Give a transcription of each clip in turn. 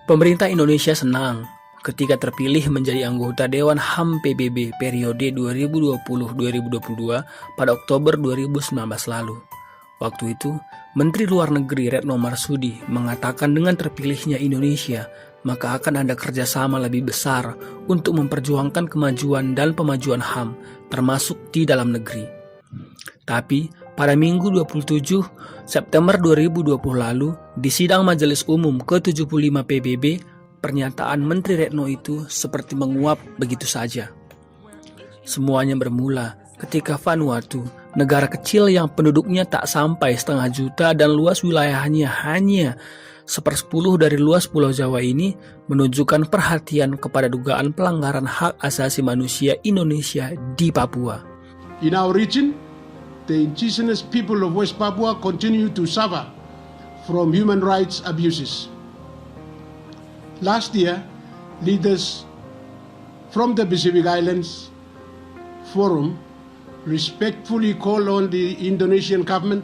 Pemerintah Indonesia senang ketika terpilih menjadi anggota Dewan HAM PBB periode 2020-2022 pada Oktober 2019 lalu. Waktu itu, Menteri Luar Negeri Retno Marsudi mengatakan dengan terpilihnya Indonesia, maka akan ada kerjasama lebih besar untuk memperjuangkan kemajuan dan pemajuan HAM, termasuk di dalam negeri. Tapi, pada Minggu 27 September 2020 lalu, di sidang Majelis Umum ke-75 PBB, pernyataan Menteri Retno itu seperti menguap begitu saja. Semuanya bermula ketika Vanuatu, negara kecil yang penduduknya tak sampai 0,5 juta dan luas wilayahnya hanya 1/10 dari luas Pulau Jawa ini, menunjukkan perhatian kepada dugaan pelanggaran hak asasi manusia Indonesia di Papua. In our region, the indigenous people of West Papua continue to suffer from human rights abuses. Last year, leaders from the Pacific Islands Forum respectfully called on the Indonesian government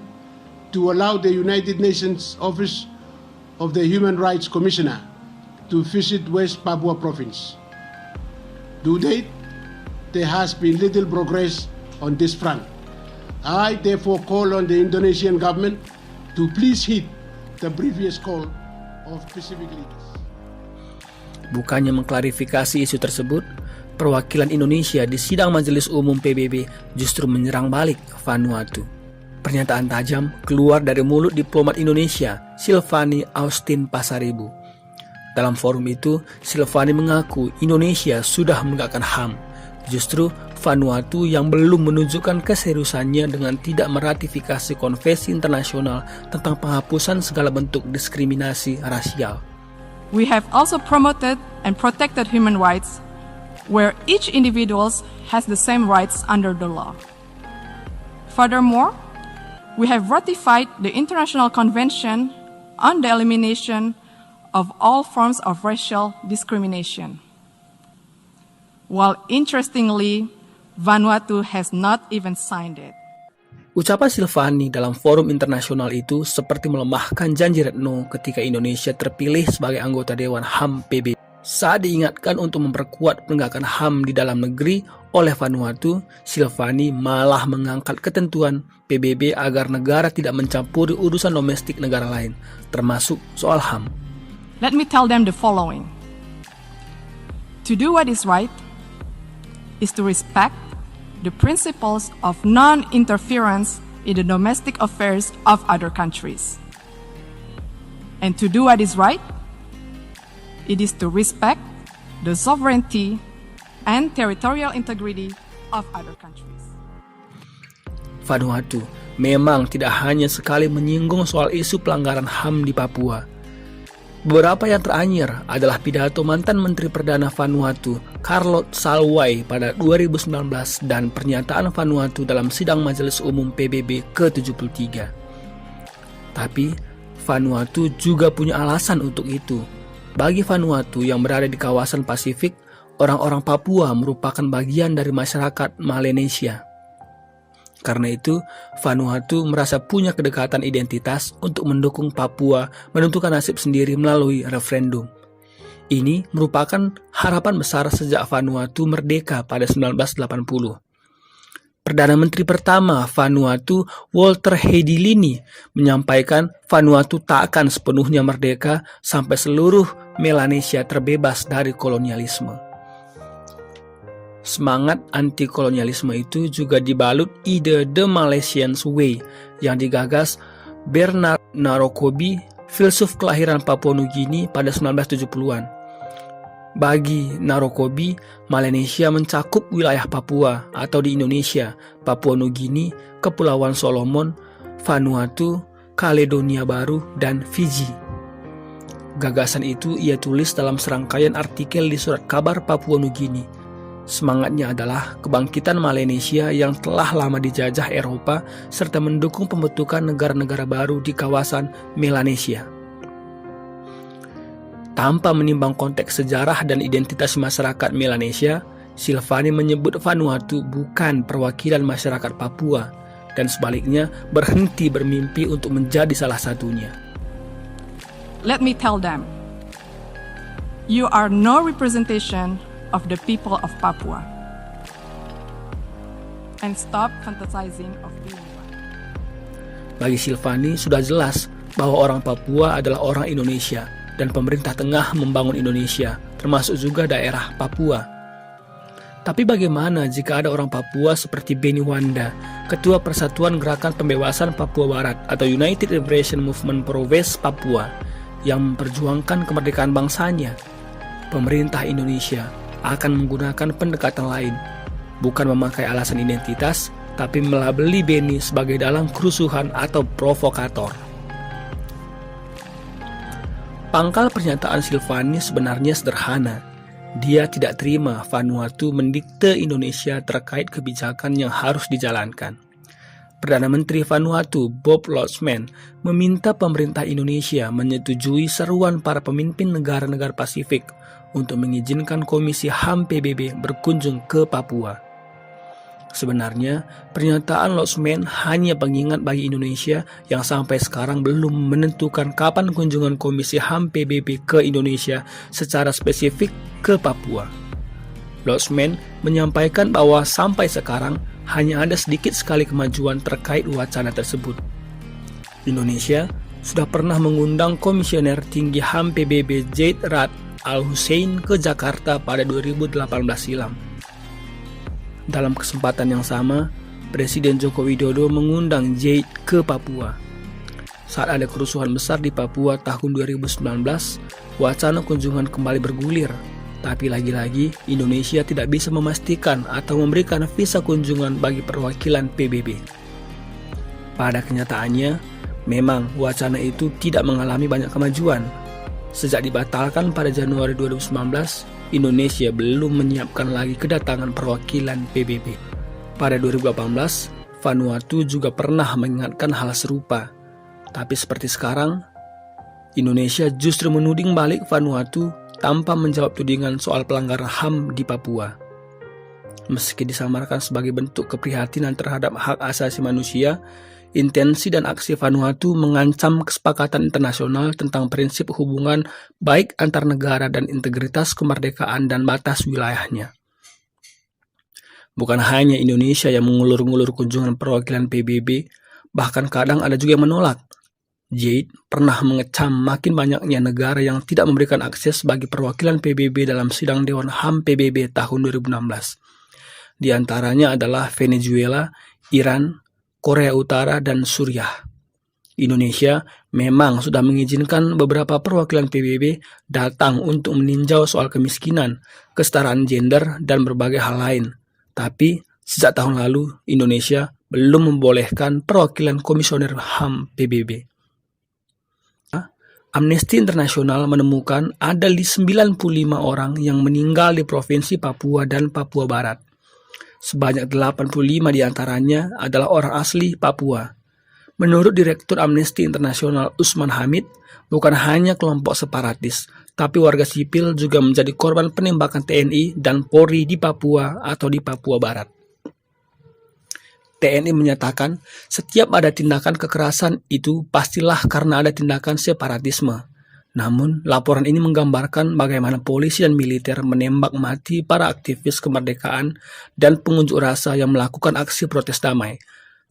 to allow the United Nations Office of the Human Rights Commissioner to visit West Papua province. To date, there has been little progress on this front. I therefore call on the Indonesian government to please heed the previous call of Pacific leaders. Bukannya mengklarifikasi isu tersebut, perwakilan Indonesia di sidang Majelis Umum PBB justru menyerang balik Vanuatu. Pernyataan tajam keluar dari mulut diplomat Indonesia, Silvani Austin Pasaribu. Dalam forum itu, Silvani mengaku Indonesia sudah menegakkan HAM. Justru Vanuatu yang belum menunjukkan keseriusannya dengan tidak meratifikasi konvensi internasional tentang penghapusan segala bentuk diskriminasi rasial. We have also promoted and protected human rights where each individual has the same rights under the law. Furthermore, we have ratified the International Convention on the Elimination of all forms of racial discrimination. While interestingly, Vanuatu has not even signed it. Ucapan Silvani dalam forum internasional itu seperti melemahkan janji Retno ketika Indonesia terpilih sebagai anggota Dewan HAM PBB. Saat diingatkan untuk memperkuat penegakan HAM di dalam negeri oleh Vanuatu, Silvani malah mengangkat ketentuan PBB agar negara tidak mencampuri urusan domestik negara lain, termasuk soal HAM. Let me tell them the following. To do what is right is to respect the principles of non-interference in the domestic affairs of other countries. And to do what is right, it is to respect the sovereignty and territorial integrity of other countries. Vanuatu memang tidak hanya sekali menyinggung soal isu pelanggaran HAM di Papua. Beberapa yang teranyar adalah pidato mantan Menteri Perdana Vanuatu, Carlot Salwai pada 2019 dan pernyataan Vanuatu dalam sidang Majelis Umum PBB ke-73. Tapi, Vanuatu juga punya alasan untuk itu. Bagi Vanuatu yang berada di kawasan Pasifik, orang-orang Papua merupakan bagian dari masyarakat Melanesia. Karena itu, Vanuatu merasa punya kedekatan identitas untuk mendukung Papua menentukan nasib sendiri melalui referendum. Ini merupakan harapan besar sejak Vanuatu merdeka pada 1980. Perdana Menteri pertama Vanuatu, Walter Hedilini, menyampaikan Vanuatu tak akan sepenuhnya merdeka sampai seluruh Melanesia terbebas dari kolonialisme. Semangat anti-kolonialisme itu juga dibalut ide The Malaysian Way yang digagas Bernard Narokobi, filsuf kelahiran Papua Nugini pada 1970-an. Bagi Narokobi, Melanesia mencakup wilayah Papua atau di Indonesia, Papua Nugini, Kepulauan Solomon, Vanuatu, Kaledonia Baru, dan Fiji. Gagasan itu ia tulis dalam serangkaian artikel di Surat Kabar Papua Nugini. Semangatnya adalah kebangkitan Melanesia yang telah lama dijajah Eropa serta mendukung pembentukan negara-negara baru di kawasan Melanesia. Tanpa menimbang konteks sejarah dan identitas masyarakat Melanesia, Silvani menyebut Vanuatu bukan perwakilan masyarakat Papua dan sebaliknya berhenti bermimpi untuk menjadi salah satunya. Let me tell them, you are no representation of the people of Papua. And stop fantasizing of being one. Bagi Silvani sudah jelas bahwa orang Papua adalah orang Indonesia dan pemerintah tengah membangun Indonesia, termasuk juga daerah Papua. Tapi bagaimana jika ada orang Papua seperti Beni Wanda, Ketua Persatuan Gerakan Pembebasan Papua Barat atau United Liberation Movement for West Papua, yang memperjuangkan kemerdekaan bangsanya? Pemerintah Indonesia akan menggunakan pendekatan lain, bukan memakai alasan identitas, tapi melabeli Beni sebagai dalang kerusuhan atau provokator. Pangkal pernyataan Silvani sebenarnya sederhana. Dia tidak terima Vanuatu mendikte Indonesia terkait kebijakan yang harus dijalankan. Perdana Menteri Vanuatu, Bob Lodgman, meminta pemerintah Indonesia menyetujui seruan para pemimpin negara-negara Pasifik untuk mengizinkan Komisi HAM PBB berkunjung ke Papua. Sebenarnya, pernyataan Lodgman hanya pengingat bagi Indonesia yang sampai sekarang belum menentukan kapan kunjungan Komisi HAM PBB ke Indonesia secara spesifik ke Papua. Lodgman menyampaikan bahwa sampai sekarang hanya ada sedikit sekali kemajuan terkait wacana tersebut. Indonesia sudah pernah mengundang Komisioner Tinggi HAM PBB Zeid Ra'ad Al Hussein ke Jakarta pada 2018 silam. Dalam kesempatan yang sama, Presiden Joko Widodo mengundang Zeid ke Papua. Saat ada kerusuhan besar di Papua tahun 2019, wacana kunjungan kembali bergulir. Tapi lagi-lagi, Indonesia tidak bisa memastikan atau memberikan visa kunjungan bagi perwakilan PBB. Pada kenyataannya, memang wacana itu tidak mengalami banyak kemajuan. Sejak dibatalkan pada Januari 2019, Indonesia belum menyiapkan lagi kedatangan perwakilan PBB. Pada 2018, Vanuatu juga pernah mengingatkan hal serupa. Tapi seperti sekarang, Indonesia justru menuding balik Vanuatu tanpa menjawab tudingan soal pelanggaran HAM di Papua. Meski disamarkan sebagai bentuk keprihatinan terhadap hak asasi manusia, intensi dan aksi Vanuatu mengancam kesepakatan internasional tentang prinsip hubungan baik antar negara dan integritas kemerdekaan dan batas wilayahnya. Bukan hanya Indonesia yang mengulur-ngulur kunjungan perwakilan PBB, bahkan kadang ada juga yang menolak. Zeid pernah mengecam makin banyaknya negara yang tidak memberikan akses bagi perwakilan PBB dalam sidang Dewan HAM PBB tahun 2016. Di antaranya adalah Venezuela, Iran, Korea Utara, dan Suriah. Indonesia memang sudah mengizinkan beberapa perwakilan PBB datang untuk meninjau soal kemiskinan, kesetaraan gender, dan berbagai hal lain. Tapi, sejak tahun lalu, Indonesia belum membolehkan perwakilan Komisioner HAM PBB. Amnesty International menemukan ada 95 orang yang meninggal di Provinsi Papua dan Papua Barat. Sebanyak 85 diantaranya adalah orang asli Papua. Menurut Direktur Amnesty International Usman Hamid, bukan hanya kelompok separatis, tapi warga sipil juga menjadi korban penembakan TNI dan Polri di Papua atau di Papua Barat. TNI menyatakan setiap ada tindakan kekerasan itu pastilah karena ada tindakan separatisme. Namun, laporan ini menggambarkan bagaimana polisi dan militer menembak mati para aktivis kemerdekaan dan pengunjuk rasa yang melakukan aksi protes damai,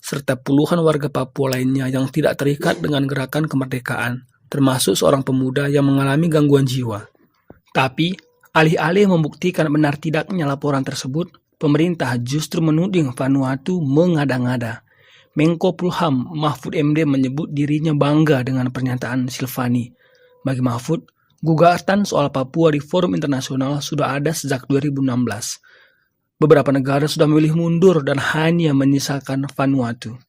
serta puluhan warga Papua lainnya yang tidak terikat dengan gerakan kemerdekaan, termasuk seorang pemuda yang mengalami gangguan jiwa. Tapi, alih-alih membuktikan benar tidaknya laporan tersebut, pemerintah justru menuding Vanuatu mengada-ngada. Menko Polhukam Mahfud MD menyebut dirinya bangga dengan pernyataan Silvani. Bagi Mahfud, gugatan soal Papua di forum internasional sudah ada sejak 2016. Beberapa negara sudah memilih mundur dan hanya menyisakan Vanuatu.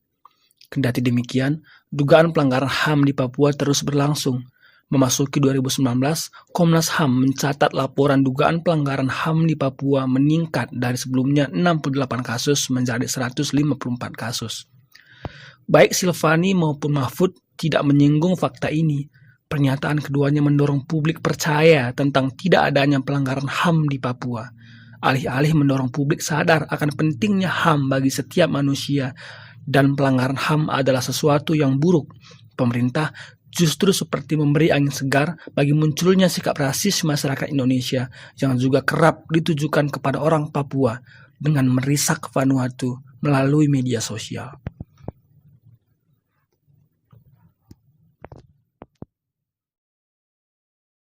Kendati demikian, dugaan pelanggaran HAM di Papua terus berlangsung. Memasuki 2019, Komnas HAM mencatat laporan dugaan pelanggaran HAM di Papua meningkat dari sebelumnya 68 kasus menjadi 154 kasus. Baik Silvani maupun Mahfud tidak menyinggung fakta ini. Pernyataan keduanya mendorong publik percaya tentang tidak adanya pelanggaran HAM di Papua. Alih-alih mendorong publik sadar akan pentingnya HAM bagi setiap manusia dan pelanggaran HAM adalah sesuatu yang buruk, pemerintah justru seperti memberi angin segar bagi munculnya sikap rasis masyarakat Indonesia yang juga kerap ditujukan kepada orang Papua dengan merisak Vanuatu melalui media sosial.